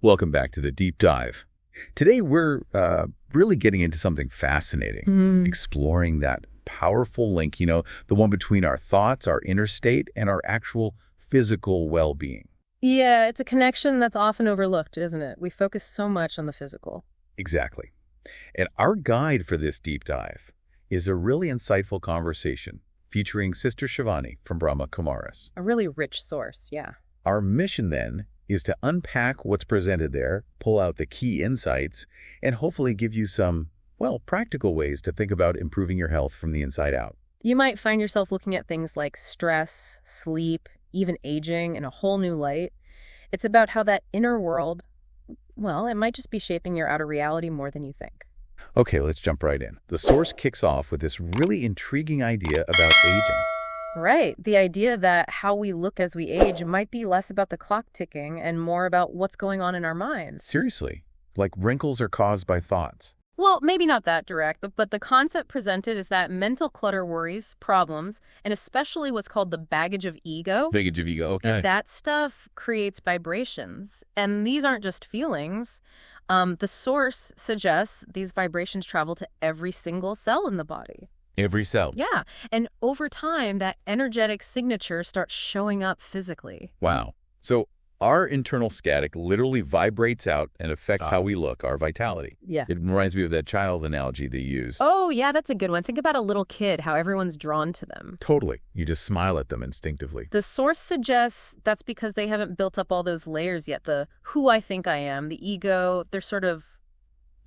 Welcome back to the Deep Dive. Today we're really getting into something fascinating, exploring that powerful link, the one between our thoughts, our inner state, and our actual physical well-being. Yeah, it's a connection that's often overlooked, isn't it? We focus so much on the physical. Exactly. And our guide for this deep dive is a really insightful conversation featuring Sister Shivani from Brahma Kumaris. A really rich source, yeah. Our mission then is to unpack what's presented there, pull out the key insights, and hopefully give you some, practical ways to think about improving your health from the inside out. You might find yourself looking at things like stress, sleep, even aging in a whole new light. It's about how that inner world, it might just be shaping your outer reality more than you think. Okay, let's jump right in. The source kicks off with this really intriguing idea about aging. Right. The idea that how we look as we age might be less about the clock ticking and more about what's going on in our minds. Seriously, like wrinkles are caused by thoughts. Well, maybe not that direct, but the concept presented is that mental clutter, worries, problems, and especially what's called the baggage of ego. Baggage of ego, okay. That stuff creates vibrations. And these aren't just feelings. The source suggests these vibrations travel to every single cell in the body. Every cell. Yeah. And over time, that energetic signature starts showing up physically. Wow. So our internal static literally vibrates out and affects how we look, our vitality. Yeah. It reminds me of that child analogy they used. Oh, yeah, that's a good one. Think about a little kid, how everyone's drawn to them. Totally. You just smile at them instinctively. The source suggests that's because they haven't built up all those layers yet. The who I think I am, the ego, they're sort of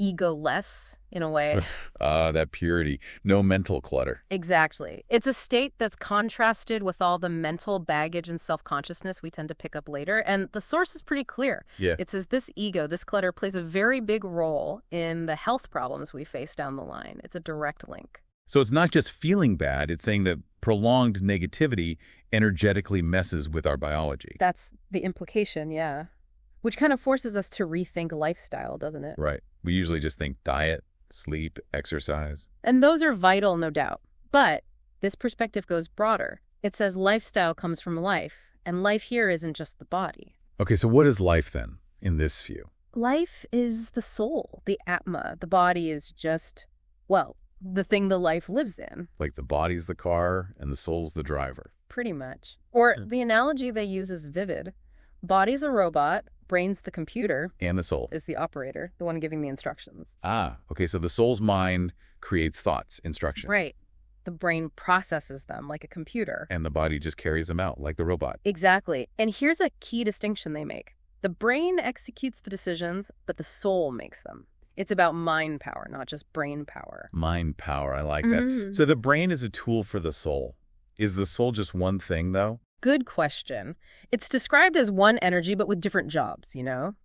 ego-less in a way. That purity. No mental clutter. Exactly. It's a state that's contrasted with all the mental baggage and self-consciousness we tend to pick up later. And the source is pretty clear. Yeah. It says this ego, this clutter, plays a very big role in the health problems we face down the line. It's a direct link. So it's not just feeling bad. It's saying that prolonged negativity energetically messes with our biology. That's the implication, yeah. Which kind of forces us to rethink lifestyle, doesn't it? Right. We usually just think diet, sleep, exercise. And those are vital, no doubt. But this perspective goes broader. It says lifestyle comes from life, and life here isn't just the body. Okay, so what is life then, in this view? Life is the soul, the atma. The body is just, the thing the life lives in. Like the body's the car and the soul's the driver. Pretty much. Or the analogy they use is vivid. Body's a robot, brain's the computer. And the soul. Is the operator, the one giving the instructions. Okay, so the soul's mind creates thoughts, instruction. Right. The brain processes them like a computer. And the body just carries them out like the robot. Exactly. And here's a key distinction they make. The brain executes the decisions, but the soul makes them. It's about mind power, not just brain power. Mind power, I like that. So the brain is a tool for the soul. Is the soul just one thing, though? Good question. It's described as one energy, but with different jobs,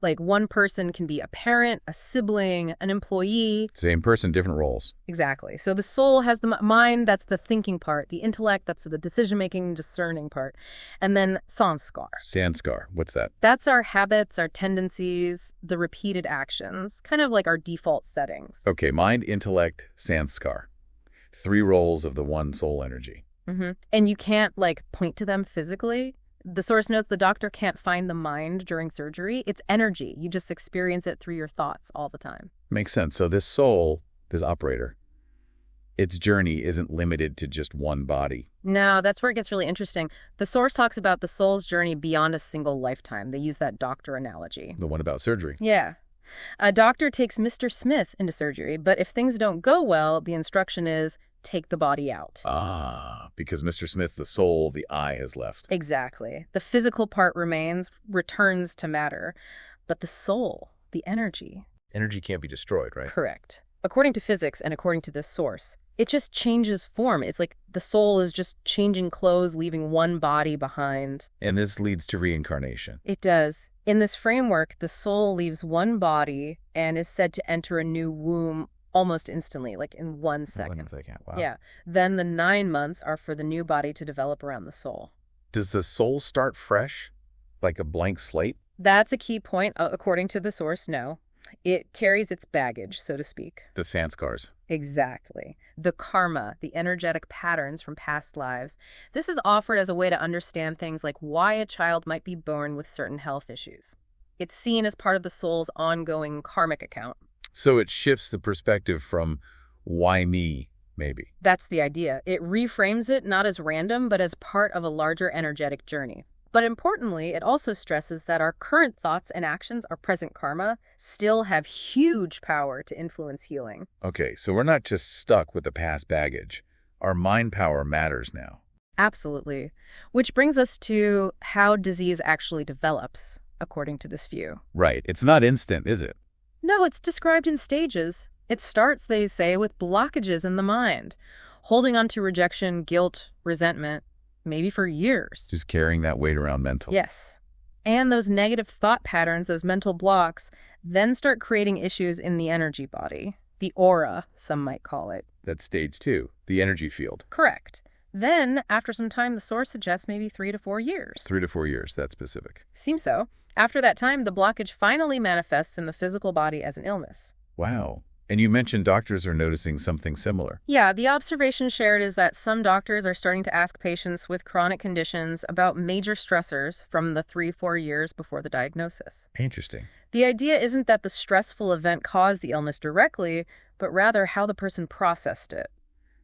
Like one person can be a parent, a sibling, an employee. Same person, different roles. Exactly. So the soul has the mind, that's the thinking part. The intellect, that's the decision-making, discerning part. And then sanskar. Sanskar, what's that? That's our habits, our tendencies, the repeated actions, kind of like our default settings. Okay, mind, intellect, sanskar. 3 roles of the one soul energy. And you can't, point to them physically. The source notes the doctor can't find the mind during surgery. It's energy. You just experience it through your thoughts all the time. Makes sense. So this soul, this operator, its journey isn't limited to just one body. No, that's where it gets really interesting. The source talks about the soul's journey beyond a single lifetime. They use that doctor analogy. The one about surgery. Yeah. A doctor takes Mr. Smith into surgery, but if things don't go well, the instruction is take the body out. Because Mr. Smith, the soul, the I has left. Exactly. The physical part remains, returns to matter, but the soul, the energy. Energy can't be destroyed, right? Correct. According to physics and according to this source, it just changes form. It's like the soul is just changing clothes, leaving one body behind. And this leads to reincarnation. It does. In this framework, the soul leaves one body and is said to enter a new womb almost instantly, like in 1 second. 1 second, wow. Yeah. Then the 9 months are for the new body to develop around the soul. Does the soul start fresh, like a blank slate? That's a key point. According to the source, no. It carries its baggage, so to speak. The sanskars. Exactly. The karma, the energetic patterns from past lives. This is offered as a way to understand things like why a child might be born with certain health issues. It's seen as part of the soul's ongoing karmic account. So it shifts the perspective from why me, maybe. That's the idea. It reframes it not as random, but as part of a larger energetic journey. But importantly, it also stresses that our current thoughts and actions, our present karma, still have huge power to influence healing. Okay, so we're not just stuck with the past baggage. Our mind power matters now. Absolutely. Which brings us to how disease actually develops, according to this view. Right. It's not instant, is it? No, it's described in stages. It starts, they say, with blockages in the mind, holding on to rejection, guilt, resentment, maybe for years. Just carrying that weight around mentally. Yes. And those negative thought patterns, those mental blocks, then start creating issues in the energy body. The aura, some might call it. That's stage 2, the energy field. Correct. Then, after some time, the source suggests maybe 3 to 4 years. 3 to 4 years, that's specific. Seems so. After that time, the blockage finally manifests in the physical body as an illness. Wow. And you mentioned doctors are noticing something similar. Yeah, the observation shared is that some doctors are starting to ask patients with chronic conditions about major stressors from the 3-4 years before the diagnosis. Interesting. The idea isn't that the stressful event caused the illness directly, but rather how the person processed it,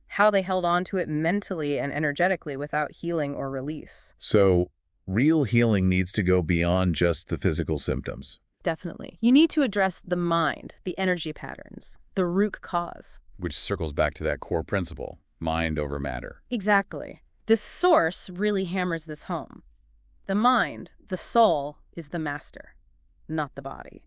how they held on to it mentally and energetically without healing or release. So, real healing needs to go beyond just the physical symptoms. Definitely. You need to address the mind, the energy patterns, the root cause. Which circles back to that core principle, mind over matter. Exactly. This source really hammers this home. The mind, the soul, is the master, not the body.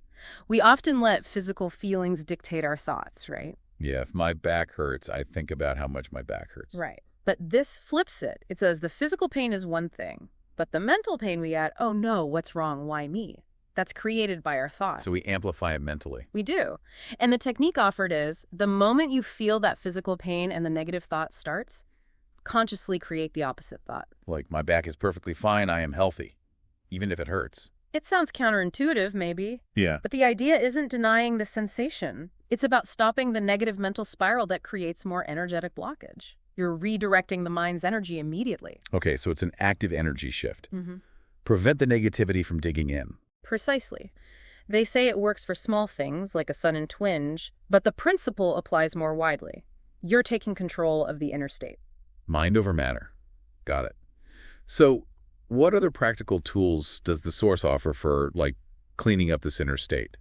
We often let physical feelings dictate our thoughts, right? Yeah, if my back hurts, I think about how much my back hurts. Right. But this flips it. It says the physical pain is one thing, but the mental pain we add, oh no, what's wrong? Why me? That's created by our thoughts. So we amplify it mentally. We do. And the technique offered is, the moment you feel that physical pain and the negative thought starts, consciously create the opposite thought. Like, my back is perfectly fine, I am healthy, even if it hurts. It sounds counterintuitive, maybe. Yeah. But the idea isn't denying the sensation. It's about stopping the negative mental spiral that creates more energetic blockage. You're redirecting the mind's energy immediately. Okay, so it's an active energy shift. Mm-hmm. Prevent the negativity from digging in. Precisely. They say it works for small things, like a sudden twinge, but the principle applies more widely. You're taking control of the inner state. Mind over matter. Got it. So, what other practical tools does the source offer for, like, cleaning up this inner state?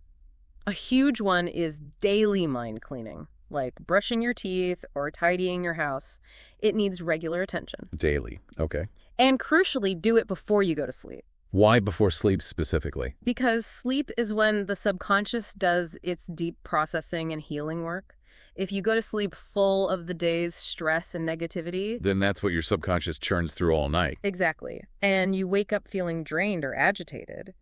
A huge one is daily mind cleaning, like brushing your teeth or tidying your house. It needs regular attention. Daily. Okay. And crucially, do it before you go to sleep. Why before sleep specifically? Because sleep is when the subconscious does its deep processing and healing work. If you go to sleep full of the day's stress and negativity... Then that's what your subconscious churns through all night. Exactly. And you wake up feeling drained or agitated.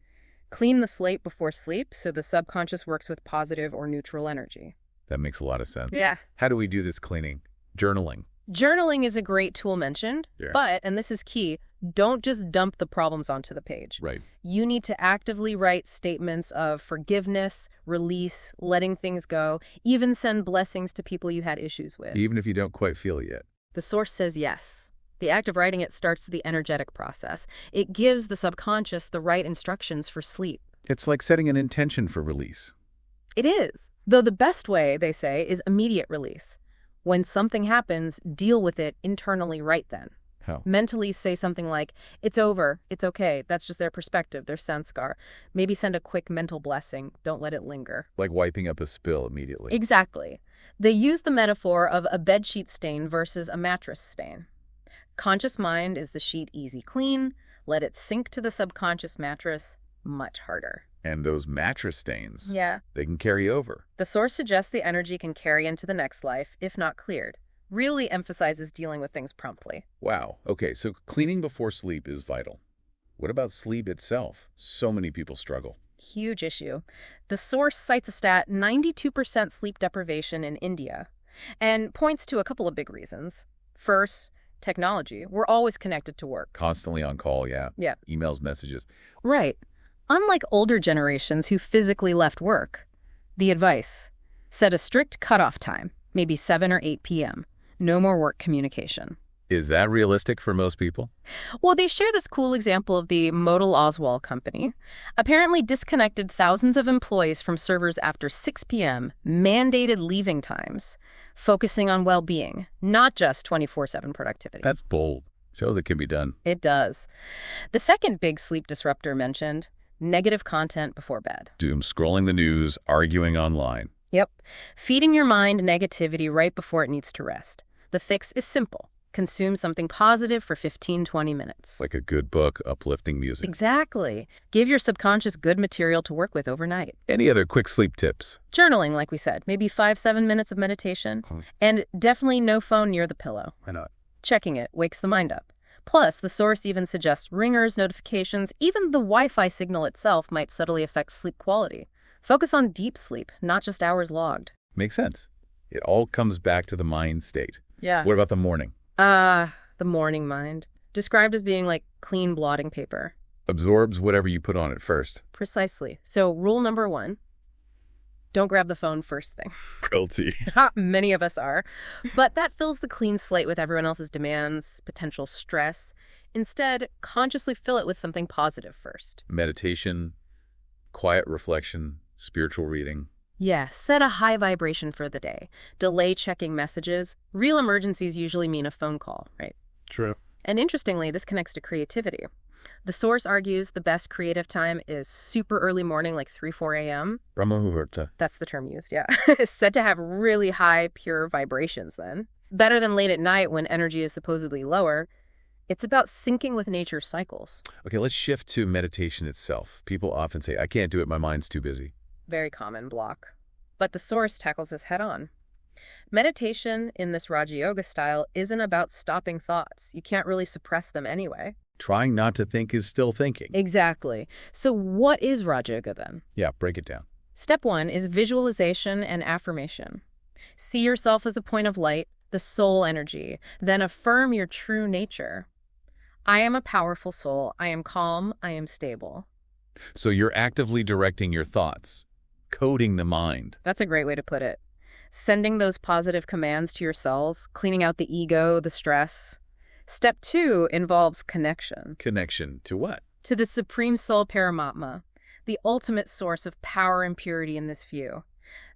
Clean the slate before sleep so the subconscious works with positive or neutral energy. That makes a lot of sense. Yeah. How do we do this cleaning? Journaling. Journaling is a great tool mentioned, but, and this is key, don't just dump the problems onto the page. Right. You need to actively write statements of forgiveness, release, letting things go, even send blessings to people you had issues with. Even if you don't quite feel it yet. The source says yes. The act of writing it starts the energetic process. It gives the subconscious the right instructions for sleep. It's like setting an intention for release. It is. Though the best way, they say, is immediate release. When something happens, deal with it internally right then. How? Mentally say something like, it's over, it's okay, that's just their perspective, their sanskar. Maybe send a quick mental blessing, don't let it linger. Like wiping up a spill immediately. Exactly. They use the metaphor of a bedsheet stain versus a mattress stain. Conscious mind is the sheet easy clean, let it sink to the subconscious mattress, much harder. And those mattress stains, Yeah. they can carry over. The source suggests the energy can carry into the next life, if not cleared. Really emphasizes dealing with things promptly. Wow. Okay, so cleaning before sleep is vital. What about sleep itself? So many people struggle. Huge issue. The source cites a stat 92% sleep deprivation in India and points to a couple of big reasons. First, technology. We're always connected to work. Constantly on call, yeah. Yeah. Emails, messages. Right. Unlike older generations who physically left work, the advice, set a strict cutoff time, maybe 7 or 8 p.m. No more work communication. Is that realistic for most people? Well, they share this cool example of the Modal Oswald company. Apparently disconnected thousands of employees from servers after 6 p.m., mandated leaving times, focusing on well-being, not just 24/7 productivity. That's bold. Shows it can be done. It does. The second big sleep disruptor mentioned, negative content before bed. Doom scrolling the news, arguing online. Yep. Feeding your mind negativity right before it needs to rest. The fix is simple. Consume something positive for 15-20 minutes. Like a good book, uplifting music. Exactly. Give your subconscious good material to work with overnight. Any other quick sleep tips? Journaling, like we said, maybe 5-7 minutes of meditation. And definitely no phone near the pillow. Why not? Checking it wakes the mind up. Plus, the source even suggests ringers, notifications, even the Wi-Fi signal itself might subtly affect sleep quality. Focus on deep sleep, not just hours logged. Makes sense. It all comes back to the mind state. Yeah. What about the morning? The morning mind. Described as being like clean blotting paper. Absorbs whatever you put on it first. Precisely. So rule number 1, don't grab the phone first thing. Guilty. Many of us are. But that fills the clean slate with everyone else's demands, potential stress. Instead, consciously fill it with something positive first. Meditation, quiet reflection, spiritual reading. Yeah, set a high vibration for the day. Delay checking messages. Real emergencies usually mean a phone call, right? True. And interestingly, this connects to creativity. The source argues the best creative time is super early morning, like 3-4 a.m. Brahma-muhurta. That's the term used, yeah. Said to have really high, pure vibrations then. Better than late at night when energy is supposedly lower. It's about syncing with nature's cycles. Okay, let's shift to meditation itself. People often say, I can't do it, my mind's too busy. Very common block. But the source tackles this head on. Meditation in this Raja Yoga style isn't about stopping thoughts. You can't really suppress them anyway. Trying not to think is still thinking. Exactly. So what is Raja Yoga then? Yeah, break it down. Step 1 is visualization and affirmation. See yourself as a point of light, the soul energy. Then affirm your true nature. I am a powerful soul. I am calm. I am stable. So you're actively directing your thoughts, coding the mind. That's a great way to put it. Sending those positive commands to your cells, cleaning out the ego, the stress. Step 2 involves connection. Connection to what? To the Supreme Soul Paramatma, the ultimate source of power and purity in this view.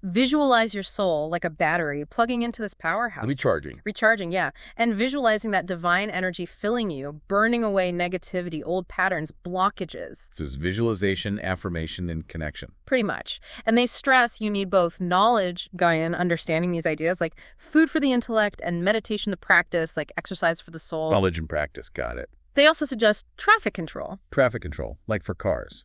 Visualize your soul like a battery plugging into this powerhouse. Recharging. Recharging, yeah. And visualizing that divine energy filling you, burning away negativity, old patterns, blockages. So it's visualization, affirmation, and connection. Pretty much. And they stress you need both knowledge, Gaian, understanding these ideas, like food for the intellect, and meditation the practice, like exercise for the soul. Knowledge and practice, got it. They also suggest traffic control. Traffic control, like for cars.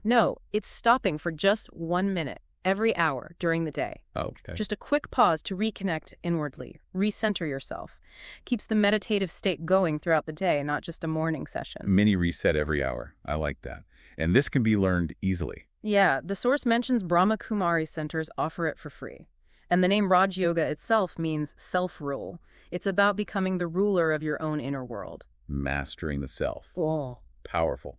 No, it's stopping for just 1 minute. Every hour during the day. Oh, okay. Just a quick pause to reconnect inwardly, recenter yourself. Keeps the meditative state going throughout the day, not just a morning session. Mini reset every hour. I like that. And this can be learned easily. Yeah, the source mentions Brahma Kumari centers offer it for free. And the name Raj Yoga itself means self-rule. It's about becoming the ruler of your own inner world. Mastering the self. Oh. Powerful.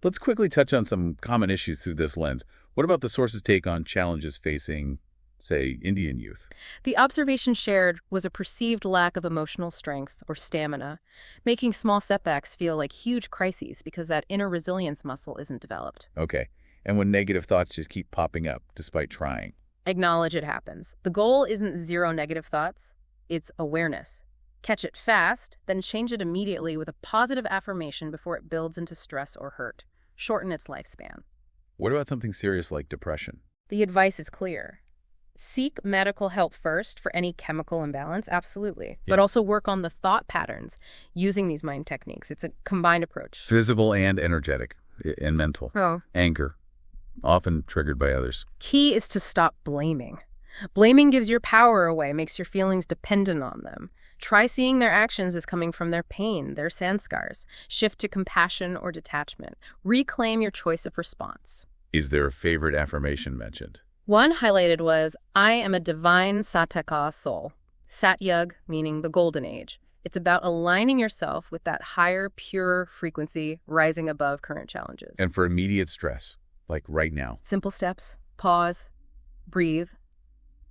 Let's quickly touch on some common issues through this lens. What about the source's take on challenges facing, say, Indian youth? The observation shared was a perceived lack of emotional strength or stamina, making small setbacks feel like huge crises because that inner resilience muscle isn't developed. Okay. And when negative thoughts just keep popping up despite trying? Acknowledge it happens. The goal isn't zero negative thoughts. It's awareness. Catch it fast, then change it immediately with a positive affirmation before it builds into stress or hurt. Shorten its lifespan. What about something serious like depression? The advice is clear. Seek medical help first for any chemical imbalance, absolutely. Yeah. But also work on the thought patterns using these mind techniques. It's a combined approach. Physical and energetic and mental. Oh. Anger, often triggered by others. Key is to stop blaming. Blaming gives your power away, makes your feelings dependent on them. Try seeing their actions as coming from their pain, their sanskars. Shift to compassion or detachment. Reclaim your choice of response. Is there a favorite affirmation mentioned? One highlighted was, I am a divine Sataka soul. Satyug, meaning the golden age. It's about aligning yourself with that higher, pure frequency rising above current challenges. And for immediate stress, like right now? Simple steps. Pause. Breathe.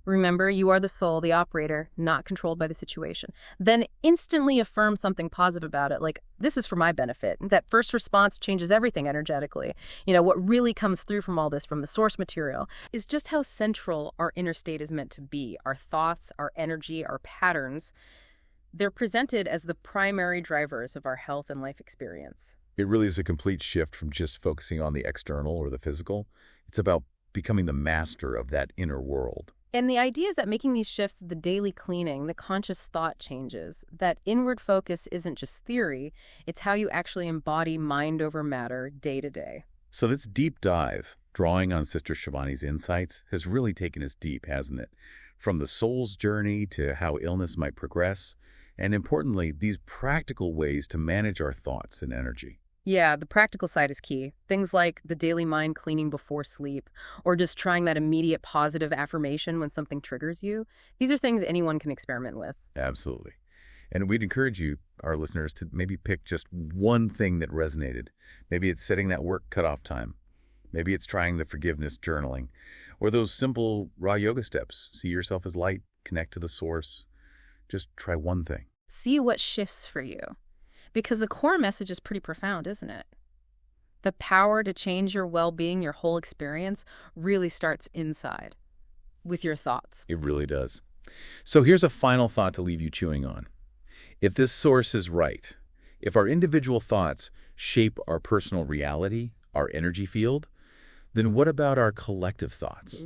Remember, you are the soul, the operator, not controlled by the situation. Then instantly affirm something positive about it, like, this is for my benefit. That first response changes everything energetically. What really comes through from all this, from the source material, is just how central our inner state is meant to be. Our thoughts, our energy, our patterns, they're presented as the primary drivers of our health and life experience. It really is a complete shift from just focusing on the external or the physical. It's about becoming the master of that inner world. And the idea is that making these shifts, the daily cleaning, the conscious thought changes, that inward focus isn't just theory, it's how you actually embody mind over matter day to day. So this deep dive, drawing on Sister Shivani's insights, has really taken us deep, hasn't it? From the soul's journey to how illness might progress, and importantly, these practical ways to manage our thoughts and energy. Yeah, the practical side is key. Things like the daily mind cleaning before sleep, or just trying that immediate positive affirmation when something triggers you. These are things anyone can experiment with. Absolutely. And we'd encourage you, our listeners, to maybe pick just one thing that resonated. Maybe it's setting that work cutoff time. Maybe it's trying the forgiveness journaling, or those simple raw yoga steps. See yourself as light, connect to the source. Just try one thing. See what shifts for you. Because the core message is pretty profound, isn't it? The power to change your well-being, your whole experience, really starts inside, with your thoughts. It really does. So here's a final thought to leave you chewing on. If this source is right, if our individual thoughts shape our personal reality, our energy field, then what about our collective thoughts?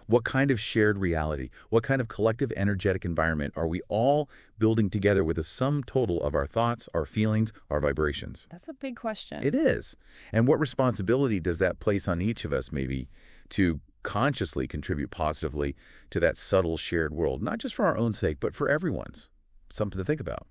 What kind of shared reality, what kind of collective energetic environment are we all building together with a sum total of our thoughts, our feelings, our vibrations? That's a big question. It is. And what responsibility does that place on each of us, maybe, to consciously contribute positively to that subtle shared world, not just for our own sake, but for everyone's? Something to think about.